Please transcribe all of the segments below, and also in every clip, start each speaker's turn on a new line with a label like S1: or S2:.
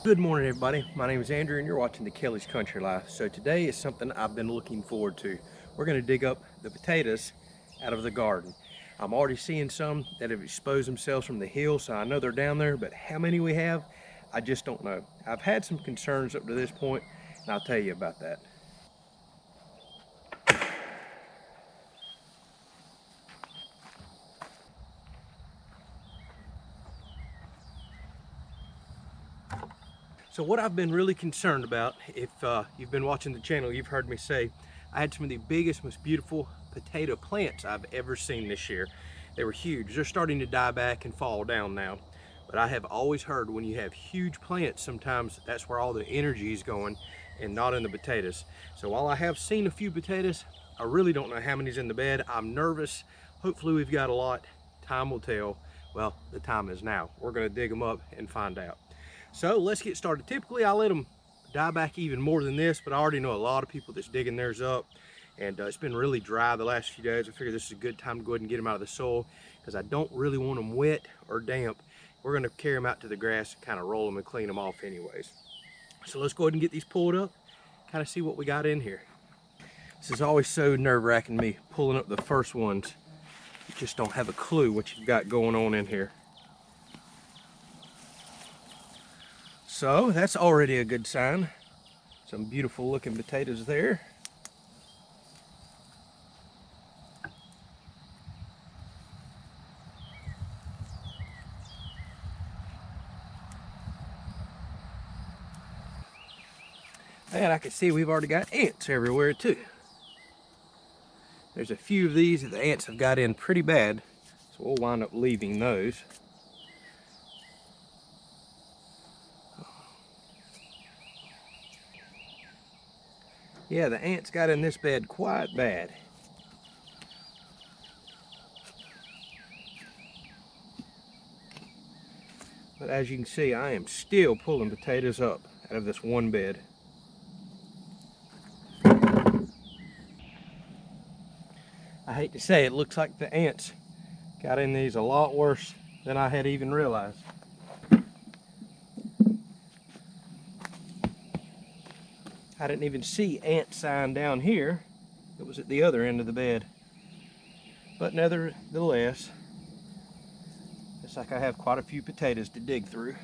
S1: Good morning, everybody. My name is Andrew and you're watching the Kelly's Country Life. So today is something I've been looking forward to. We're going to dig up the potatoes out of the garden. I'm already seeing some that have exposed themselves from the hill, so I know they're down there, but how many we have, I just don't know. I've had some concerns up to this point, and I'll tell you about that. So what I've been really concerned about, if you've been watching the channel, you've heard me say, I had some of the biggest, most beautiful potato plants I've ever seen this year. They were huge. They're starting to die back and fall down now. But I have always heard when you have huge plants, sometimes that's where all the energy is going and not in the potatoes. So while I have seen a few potatoes, I really don't know how many's in the bed. I'm nervous. Hopefully we've got a lot. Time will tell. Well, the time is now. We're gonna dig them up and find out. So let's get started. Typically I let them die back even more than this, but I already know a lot of people that's digging theirs up, and it's been really dry the last few days. I figure this is a good time to go ahead and get them out of the soil because I don't really want them wet or damp. We're going to carry them out to the grass and kind of roll them and clean them off anyways. So let's go ahead and get these pulled up, kind of see what we got in here. This is always so nerve-wracking, me pulling up the first ones. You just don't have a clue what you've got going on in here. So that's already a good sign. Some beautiful looking potatoes there. And I can see we've already got ants everywhere too. There's a few of these that the ants have got in pretty bad, so we'll wind up leaving those. Yeah, the ants got in this bed quite bad. But as you can see, I am still pulling potatoes up out of this one bed. I hate to say it, looks like the ants got in these a lot worse than I had even realized. I didn't even see ant sign down here. It was at the other end of the bed. But nevertheless, it's like I have quite a few potatoes to dig through.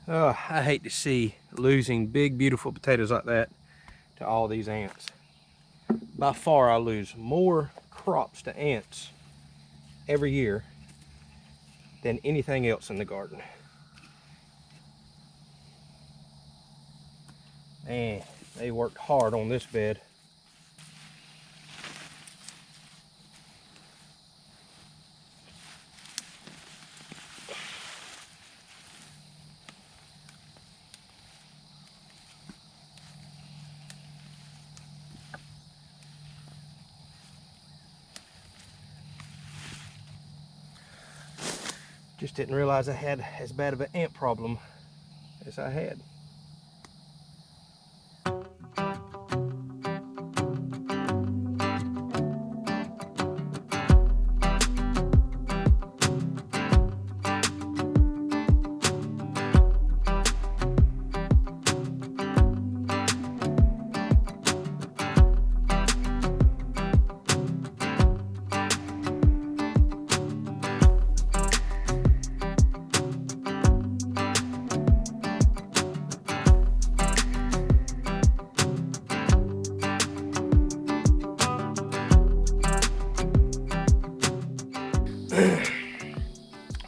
S1: Oh, I hate to see losing big, beautiful potatoes like that to all these ants. By far, I lose more crops to ants every year than anything else in the garden. Man, they worked hard on this bed. Just didn't realize I had as bad of an ant problem as I had.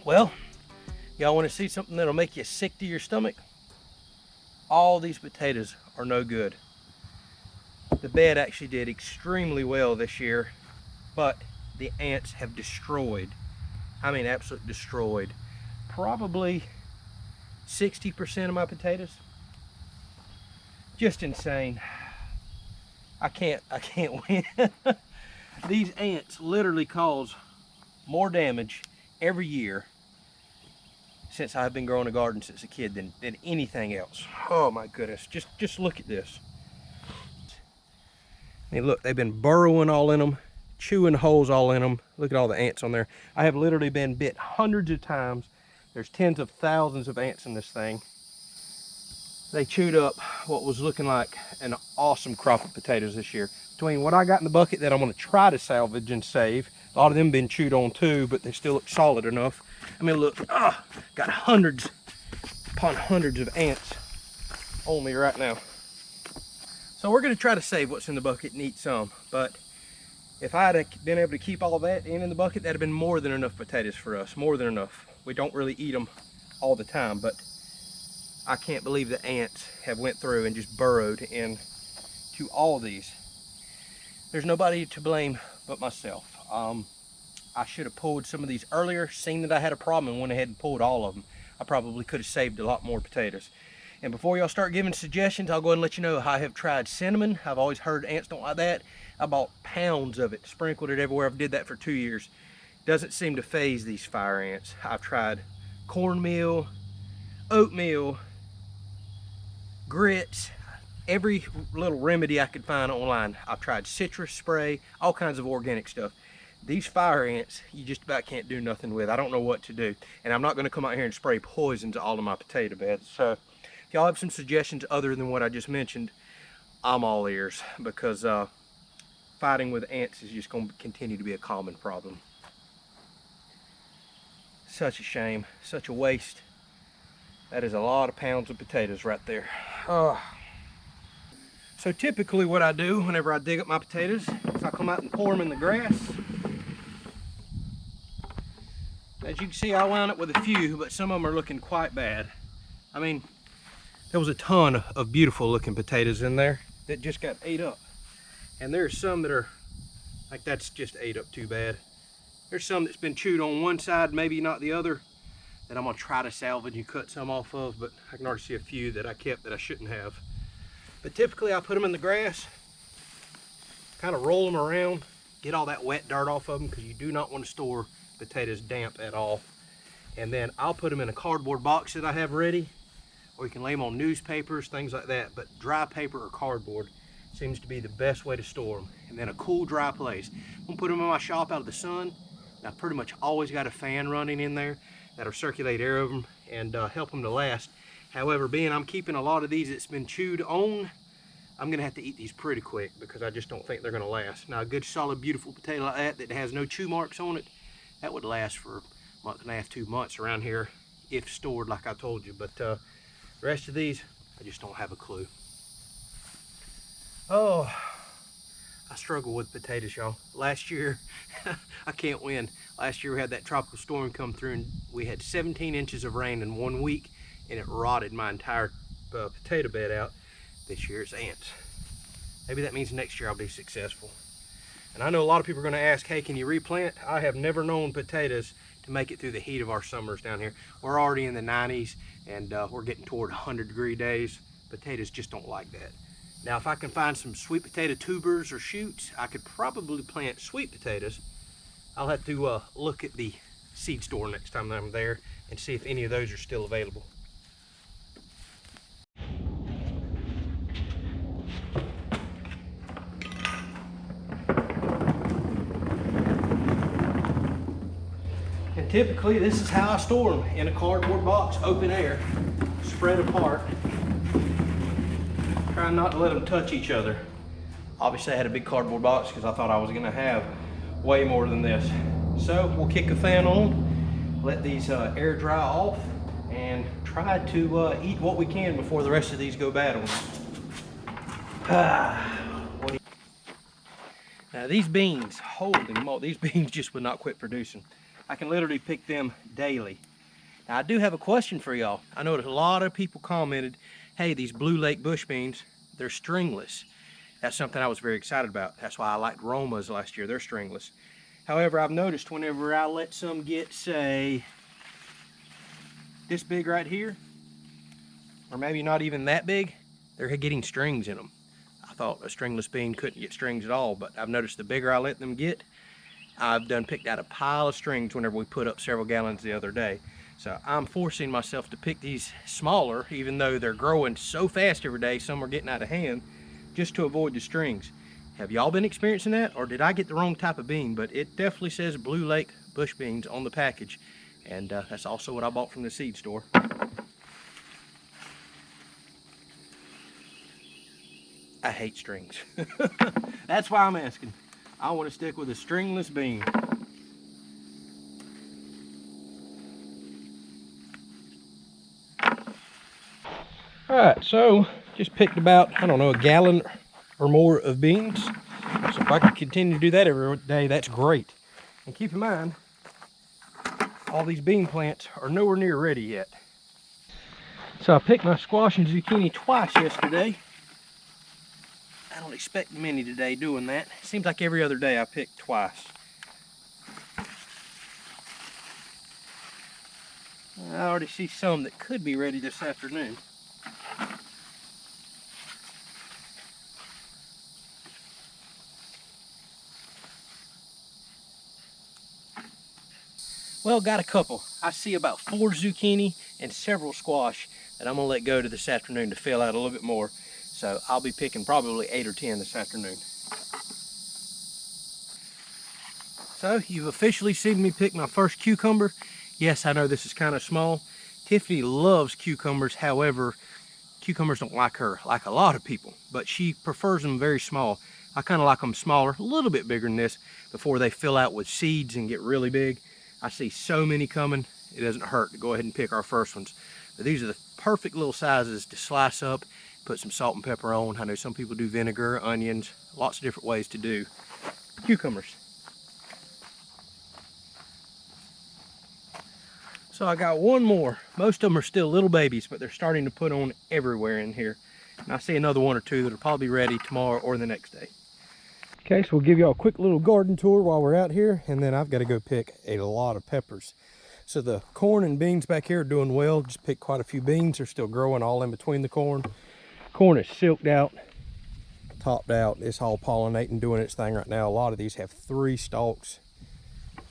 S1: Well, y'all want to see something that'll make you sick to your stomach? All these potatoes are no good. The bed actually did extremely well this year, but the ants have destroyed, I mean absolutely destroyed, probably 60% of my potatoes. Just insane. I can't win. These ants literally cause more damage every year since I've been growing a garden since a kid than anything else. Oh my goodness, just look at this. I mean, look, they've been burrowing all in them, chewing holes all in them. Look at all the ants on there. I have literally been bit hundreds of times. There's tens of thousands of ants in this thing. They chewed up what was looking like an awesome crop of potatoes this year. Between what I got in the bucket that I'm gonna try to salvage and save, a lot of them been chewed on too, but they still look solid enough. I mean, look, got hundreds upon hundreds of ants on me right now. So we're gonna try to save what's in the bucket and eat some, but if I had been able to keep all that in the bucket, that'd have been more than enough potatoes for us, more than enough. We don't really eat them all the time, but I can't believe the ants have went through and just burrowed into all these. There's nobody to blame but myself. I should have pulled some of these earlier, seen that I had a problem and went ahead and pulled all of them. I probably could have saved a lot more potatoes. And before y'all start giving suggestions, I'll go ahead and let you know I have tried cinnamon. I've always heard ants don't like that. I bought pounds of it, sprinkled it everywhere. I've did that for 2 years. Doesn't seem to phase these fire ants. I've tried cornmeal, oatmeal, grits, every little remedy I could find online. I've tried citrus spray, all kinds of organic stuff. These fire ants, you just about can't do nothing with. I don't know what to do. And I'm not gonna come out here and spray poison to all of my potato beds. So if y'all have some suggestions other than what I just mentioned, I'm all ears, because fighting with ants is just gonna continue to be a common problem. Such a shame, such a waste. That is a lot of pounds of potatoes right there. So typically what I do whenever I dig up my potatoes is I come out and pour them in the grass. As you can see, I wound up with a few, but some of them are looking quite bad. I mean, there was a ton of beautiful looking potatoes in there that just got ate up. And there's some that are, like, that's just ate up too bad. There's some that's been chewed on one side, maybe not the other, that I'm gonna try to salvage and cut some off of, but I can already see a few that I kept that I shouldn't have. But typically I put them in the grass, kind of roll them around, get all that wet dirt off of them, because you do not want to store potatoes damp at all. And then I'll put them in a cardboard box that I have ready, or you can lay them on newspapers, things like that, but dry paper or cardboard seems to be the best way to store them. And then a cool, dry place. I'm gonna put them in my shop out of the sun. I've pretty much always got a fan running in there that'll circulate air over them and help them to last. However, being I'm keeping a lot of these that's been chewed on, I'm gonna have to eat these pretty quick because I just don't think they're gonna last. Now, a good solid beautiful potato like that has no chew marks on it, that would last for a month and a half, 2 months around here if stored like I told you. But the rest of these, I just don't have a clue. Oh, I struggle with potatoes, y'all. Last year, I can't win. Last year we had that tropical storm come through and we had 17 inches of rain in 1 week and it rotted my entire potato bed out. This year it's ants. Maybe that means next year I'll be successful. And I know a lot of people are gonna ask, hey, can you replant? I have never known potatoes to make it through the heat of our summers down here. We're already in the 90s and we're getting toward 100-degree days. Potatoes just don't like that. Now, if I can find some sweet potato tubers or shoots, I could probably plant sweet potatoes. I'll have to look at the seed store next time that I'm there and see if any of those are still available. And typically, this is how I store them, in a cardboard box, open air, spread apart. Trying not to let them touch each other. Obviously I had a big cardboard box because I thought I was gonna have way more than this. So we'll kick a fan on, let these air dry off, and try to eat what we can before the rest of these go bad on us. Now these beans, holy moly, these beans just would not quit producing. I can literally pick them daily. Now I do have a question for y'all. I know that a lot of people commented, hey, these Blue Lake bush beans, they're stringless. That's something I was very excited about. That's why I liked Romas last year, they're stringless. However, I've noticed whenever I let some get, say, this big right here, or maybe not even that big, they're getting strings in them. I thought a stringless bean couldn't get strings at all, but I've noticed the bigger I let them get, I've done picked out a pile of strings whenever we put up several gallons the other day. So I'm forcing myself to pick these smaller, even though they're growing so fast every day, some are getting out of hand, just to avoid the strings. Have y'all been experiencing that, or did I get the wrong type of bean? But it definitely says Blue Lake bush beans on the package, and that's also what I bought from the seed store. I hate strings. That's why I'm asking. I want to stick with a stringless bean. All right, so just picked about, I don't know, a gallon or more of beans. So if I can continue to do that every day, that's great. And keep in mind, all these bean plants are nowhere near ready yet. So I picked my squash and zucchini twice yesterday. I don't expect many today doing that. It seems like every other day I pick twice. I already see some that could be ready this afternoon. Well, got a couple. I see about 4 zucchini and several squash that I'm gonna let go to this afternoon to fill out a little bit more. So I'll be picking probably 8 or 10 this afternoon. So you've officially seen me pick my first cucumber. Yes, I know this is kind of small. Tiffany loves cucumbers. However, cucumbers don't like her, like a lot of people, but she prefers them very small. I kind of like them smaller, a little bit bigger than this, before they fill out with seeds and get really big. I see so many coming, it doesn't hurt to go ahead and pick our first ones. But these are the perfect little sizes to slice up, put some salt and pepper on. I know some people do vinegar, onions, lots of different ways to do cucumbers. So I got one more. Most of them are still little babies, but they're starting to put on everywhere in here. And I see another 1 or 2 that'll probably be ready tomorrow or the next day. Okay, so we'll give y'all a quick little garden tour while we're out here, and then I've got to go pick a lot of peppers. So the corn and beans back here are doing well. Just picked quite a few beans. They're still growing all in between the corn. Corn is silked out, topped out. It's all pollinating, doing its thing right now. A lot of these have 3 stalks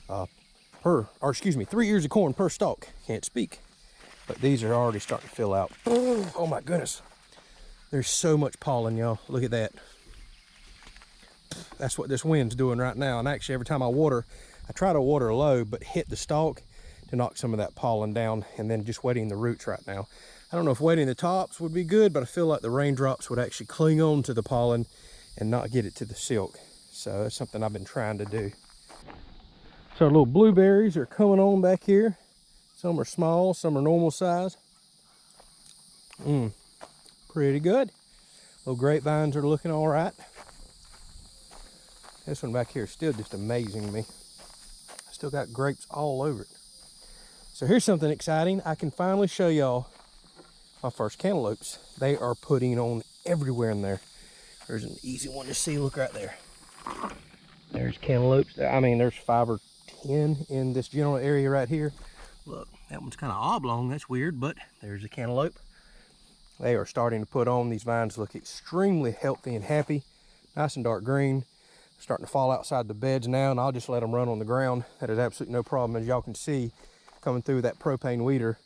S1: 3 ears of corn per stalk. Can't speak. But these are already starting to fill out. Oh my goodness. There's so much pollen, y'all. Look at that. That's what this wind's doing right now. And actually, every time I water, I try to water low, but hit the stalk to knock some of that pollen down, and then just wetting the roots right now. I don't know if wetting the tops would be good, but I feel like the raindrops would actually cling on to the pollen and not get it to the silk. So that's something I've been trying to do. So our little blueberries are coming on back here. Some are small, some are normal size. Pretty good. Little grapevines are looking all right. This one back here is still just amazing me. I still got grapes all over it. So here's something exciting. I can finally show y'all my first cantaloupes. They are putting on everywhere in there. There's an easy one to see. Look right there. There's cantaloupes. I mean, there's 5 or 10 in this general area right here. Look, that one's kind of oblong. That's weird, but there's a cantaloupe. They are starting to put on. These vines look extremely healthy and happy. Nice and dark green. Starting to fall outside the beds now, and I'll just let them run on the ground. That is absolutely no problem. As y'all can see, coming through that propane weeder,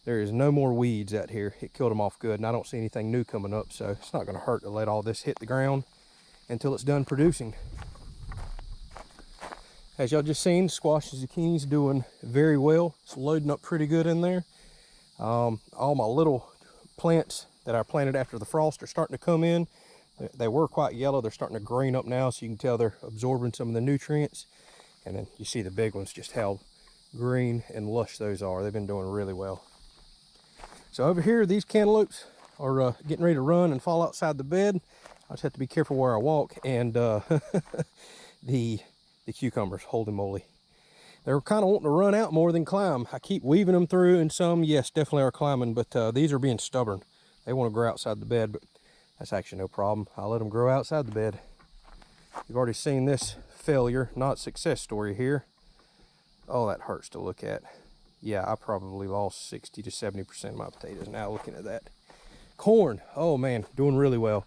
S1: there is no more weeds out here. It killed them off good, and I don't see anything new coming up, so it's not going to hurt to let all this hit the ground until it's done producing. As y'all just seen, squash and zucchini's doing very well. It's loading up pretty good in there. All my little plants that I planted after the frost are starting to come in. They were quite yellow. They're starting to green up now, so you can tell they're absorbing some of the nutrients. And then you see the big ones, just how green and lush those are. They've been doing really well. So over here, these cantaloupes are getting ready to run and fall outside the bed. I just have to be careful where I walk. And the cucumbers, holy moly. They're kind of wanting to run out more than climb. I keep weaving them through, and some, yes, definitely are climbing, but these are being stubborn. They want to grow outside the bed, but that's actually no problem. I'll let them grow outside the bed. You've already seen this failure, not success story here. Oh, that hurts to look at. Yeah, I probably lost 60 to 70% of my potatoes now looking at that. Corn, oh man, doing really well.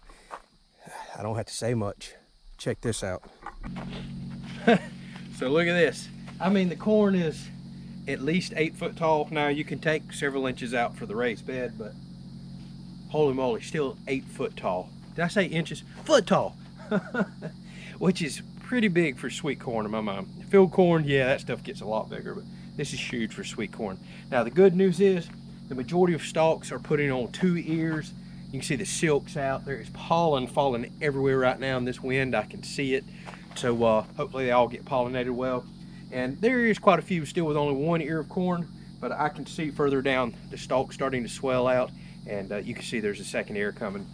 S1: I don't have to say much. Check this out. So look at this. I mean, the corn is at least 8 foot tall. Now you can take several inches out for the raised bed, but holy moly, still 8 foot tall. Did I say inches? Foot tall. which is pretty big for sweet corn in my mind. Field corn, yeah, that stuff gets a lot bigger, but this is huge for sweet corn. Now the good news is the majority of stalks are putting on 2 ears. You can see the silks out. There is pollen falling everywhere right now in this wind. I can see it. So hopefully they all get pollinated well. And there is quite a few still with only 1 ear of corn, but I can see further down the stalk starting to swell out, and you can see there's a 2nd ear coming.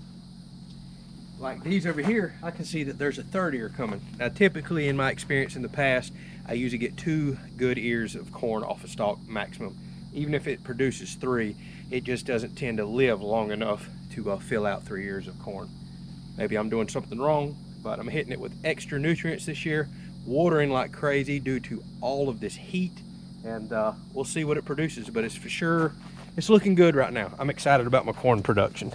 S1: Like these over here, I can see that there's a 3rd ear coming. Now typically in my experience in the past, I usually get 2 good ears of corn off a stalk maximum. Even if it produces 3, it just doesn't tend to live long enough to fill out 3 ears of corn. Maybe I'm doing something wrong, but I'm hitting it with extra nutrients this year, watering like crazy due to all of this heat, and we'll see what it produces, but it's for sure, it's looking good right now. I'm excited about my corn production.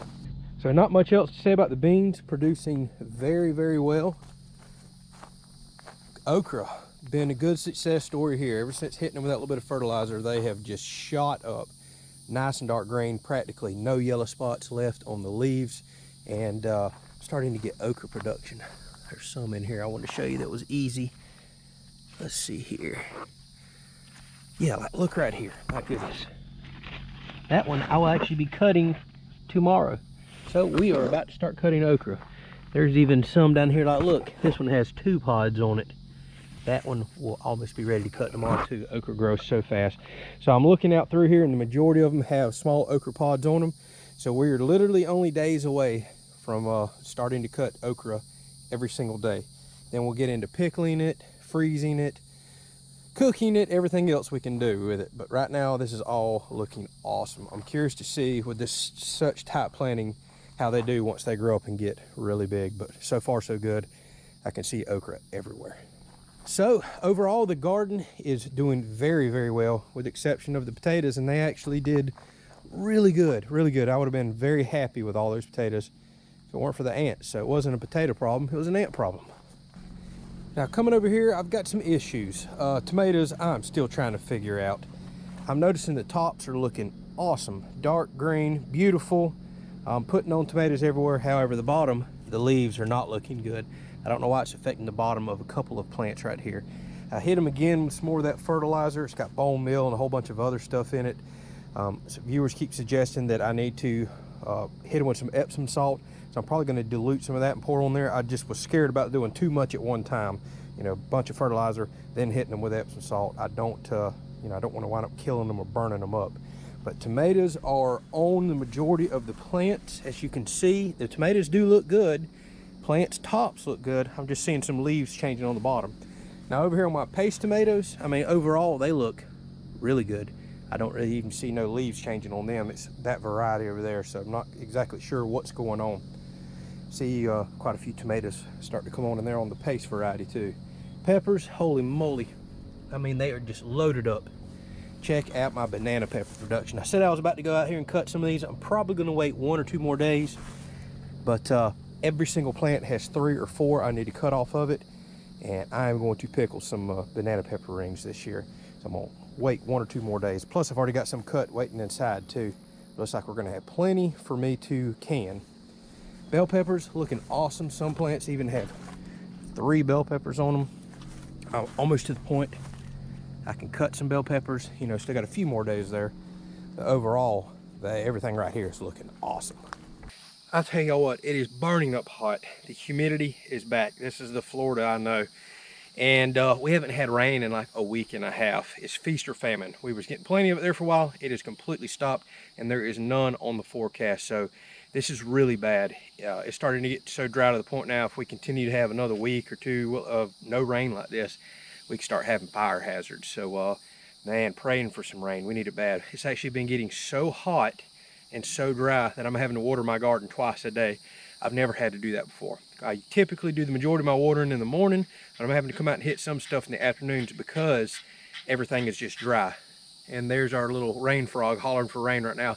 S1: So not much else to say about the beans, producing very, very well. Okra, been a good success story here. Ever since hitting them with that little bit of fertilizer, they have just shot up. Nice and dark green, practically no yellow spots left on the leaves, and starting to get okra production. There's some in here I want to show you that was easy. Let's see here. Yeah, like, look right here. My goodness. That one I will actually be cutting tomorrow. So we are about to start cutting okra. There's even some down here, like look, this one has 2 pods on it. That one will almost be ready to cut tomorrow too. Okra grows so fast. So I'm looking out through here and the majority of them have small okra pods on them. So we're literally only days away from starting to cut okra every single day. Then we'll get into pickling it, freezing it, cooking it, everything else we can do with it. But right now this is all looking awesome. I'm curious to see with this such tight planting how they do once they grow up and get really big. But so far so good. I can see okra everywhere. So overall the garden is doing very, very well, with the exception of the potatoes, and they actually did really good, really good. I would have been very happy with all those potatoes if it weren't for the ants. So it wasn't a potato problem, it was an ant problem. Now coming over here, I've got some issues. Tomatoes, I'm still trying to figure out. I'm noticing the tops are looking awesome, dark green, beautiful. I'm putting on tomatoes everywhere. However, the bottom, the leaves are not looking good. I don't know why it's affecting the bottom of a couple of plants right here. I hit them again with some more of that fertilizer. It's got bone meal and a whole bunch of other stuff in it. Some viewers keep suggesting that I need to hit them with some Epsom salt. So I'm probably going to dilute some of that and pour on there. I just was scared about doing too much at one time. You know, a bunch of fertilizer, then hitting them with Epsom salt. I don't want to wind up killing them or burning them up. But tomatoes are on the majority of the plants. As you can see, the tomatoes do look good. Plants tops look good. I'm just seeing some leaves changing on the bottom. Now over here on my paste tomatoes, I mean, overall they look really good. I don't really even see no leaves changing on them. It's that variety over there, so I'm not exactly sure what's going on. See quite a few tomatoes starting to come on in there on the paste variety too. Peppers, holy moly. I mean, they are just loaded up. Check out my banana pepper production. I said I was about to go out here and cut some of these. I'm probably gonna wait 1 or 2 more days, but every single plant has 3 or 4 I need to cut off of it, and I'm going to pickle some banana pepper rings this year. So I'm gonna wait 1 or 2 more days. Plus I've already got some cut waiting inside too. Looks like we're gonna have plenty for me to can. Bell peppers looking awesome. Some plants even have 3 bell peppers on them. I'm almost to the point I can cut some bell peppers. You know, still got a few more days there. But overall, everything right here is looking awesome. I'll tell y'all what, it is burning up hot. The humidity is back. This is the Florida I know. And we haven't had rain in like a week and a half. It's feast or famine. We was getting plenty of it there for a while. It has completely stopped, and there is none on the forecast. So this is really bad. It's starting to get so dry to the point now, if we continue to have another week or 2 of no rain like this, we can start having fire hazards. So man, praying for some rain. We need it bad. It's actually been getting so hot and so dry that I'm having to water my garden twice a day. I've never had to do that before. I typically do the majority of my watering in the morning, but I'm having to come out and hit some stuff in the afternoons because everything is just dry. And there's our little rain frog hollering for rain right now.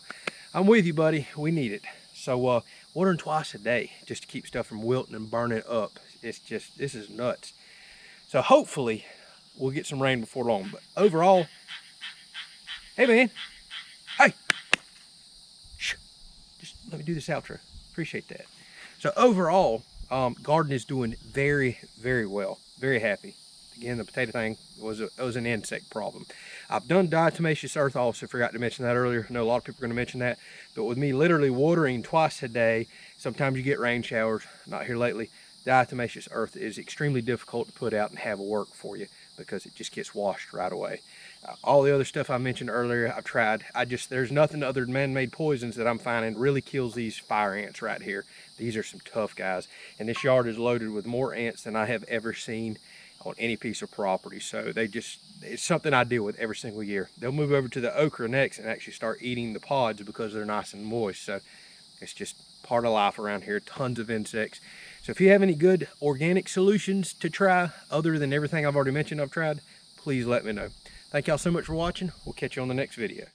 S1: I'm with you, buddy. We need it. So watering twice a day just to keep stuff from wilting and burning up. It's just, this is nuts. So hopefully we'll get some rain before long. But overall, hey man, hey, shh, just let me do this outro. Appreciate that. So overall, Garden is doing very, very well. Very happy. Again, the potato thing was an insect problem. I've done diatomaceous earth also, forgot to mention that earlier. I know a lot of people are going to mention that, but with me literally watering twice a day, sometimes you get rain showers, not here lately. Diatomaceous earth is extremely difficult to put out and have work for you because it just gets washed right away. All the other stuff I mentioned earlier, I've tried. There's nothing other than man-made poisons that I'm finding really kills these fire ants right here. These are some tough guys. And this yard is loaded with more ants than I have ever seen on any piece of property. So it's something I deal with every single year. They'll move over to the okra next and actually start eating the pods because they're nice and moist. So it's just part of life around here, tons of insects. So if you have any good organic solutions to try other than everything I've already mentioned I've tried, please let me know. Thank y'all so much for watching. We'll catch you on the next video.